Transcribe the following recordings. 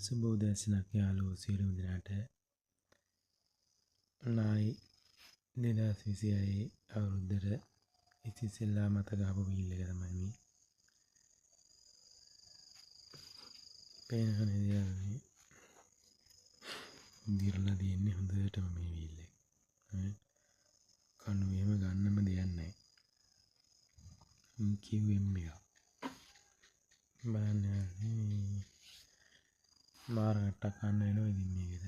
සුබෝදෑසනක් යාළුවෝ සියලුම දෙනාට. නායි 2026 අවුරුද්දට ඉතිසෙල්ලා මත ගහපු වීල් එක තමයි මේ. පේනවනේ යාළුවනේ. දිරලා තියෙන්නේ හොඳටම මේ වීල් එක. කණු එහෙම ගන්නම දෙයක් නැහැ. QM එක. බලන්න මාරකට කන්න වෙනවා ඉතින් මේකද.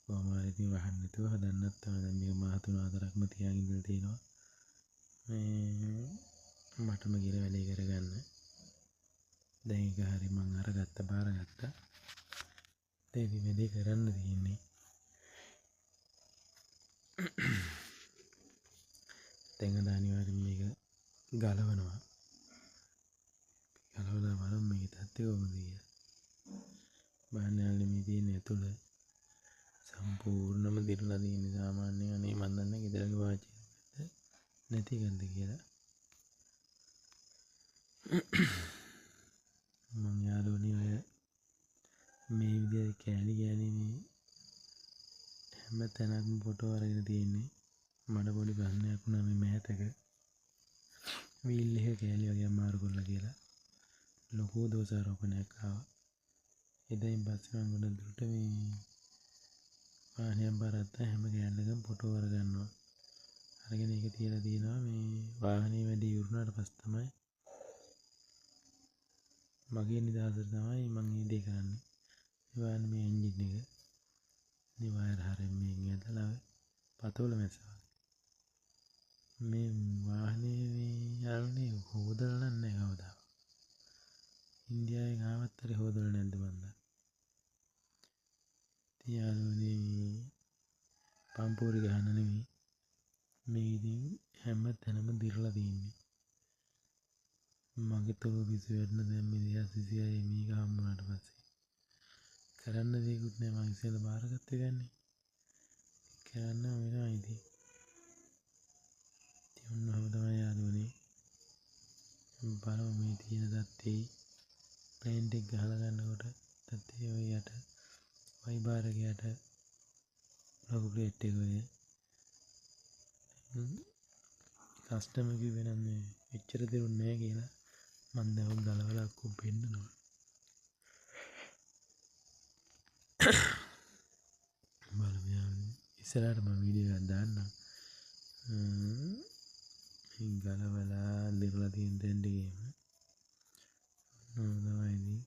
කොහොම හරි ඉතින් වහන්න නැතුව හදන්නත් තමයි දැන් මේක මාස 3-4ක්ම තියාගෙන ඉඳලා තියෙනවා. මටම කියලා වැඩේ කරගන්න. දැන් ඒක හරි මං බාරගත්තා. දැන් ඉතින් වැඩේ කරන්න තියෙන්නේ. දැන් අනිවාර්යෙන් මේක ගලවනවා. ගලවලා බලමු මේකේ තත්ත්වය කොහොමද කියලා. බලන්න මේ තියෙන ඇතුළ සම්පූර්ණම දිරලා තියෙන සාමාන්‍යයෙන් අනේ මන් දන්නේ ගෙදරක වාචිකද නැති එකක්ද කියලා. මං යාළුවනේ ඔය මේ විදිහට කෑලි මේ හැම තැනක්ම ෆොටෝ අරගෙන තියෙන්නේ. මට පොඩි ප්‍රශ්නයක් වුණා මේ මෑතක වීල් එක කෑලි වගේ අමාරු කරලා කියලා ලොකු දෝෂාරෝපණයක් ආවා. එදායින් පස්සේ මම ගොඩක් දුරට මේ වාහනයක් බාරගත්ත හැම කෑල්ලකම ෆොටෝ අරගන්නවා. අරගෙන ඒක තියලා තියෙනවා මේ වාහනේ වැඩි ඉවරුනාට පස්සේ තමයි මගේ නිදහසට තමයි මම මේ දේ කරන්නේ. ඒවන මේ එන්ජින් එක මේ වයර් හරින් මේකෙන් ඇදලා පතවල මැස්සා. මේ වාහනේ මේ යාළුවනේ හොදලා නැහැ කවදා. ඉන්දියාවෙන් ආවත් හරි හොදලා නැද්ද මන්දා. යාළුවනේ පම්පෝරි ගහන්න නෙමෙයි. මේ ඉතින් හැම තැනම දිරලා තියෙන්නේ. මගේ තොලු පිස්සු වැටෙන දැන් මේ 2026 මේක හම්බුනාට පස්සේ කරන්න දෙයක්වත් නැහැ. මම ඉස්සෙල්ලා බාරගත්ත එකනේ. කරන්න වෙනවා ඉතින්. ඔන්නම තමයි යාළුවනේ. බලමු මේ තියෙන තත්ත්වේ පේන්ට් එක ගහලා ගන්නකොට තත්ත්වය ඔය යට වයිබාර් එක යට ලොකු ප්ලේට් එක ඔය කස්ටමර් කිව්වේ නම් මේ එච්චර දිරුන්නේ නැහැ කියලා. මම දැන් ගලවලා ඔක්කොම පෙන්නනවා. බලමු යාළුවනේ. ඉස්සරහට මම වීඩියෝ එකක් දාන්නම්. ගලවලා දිරලා තියෙන තැන් ටිකේම තමයි ඉතින්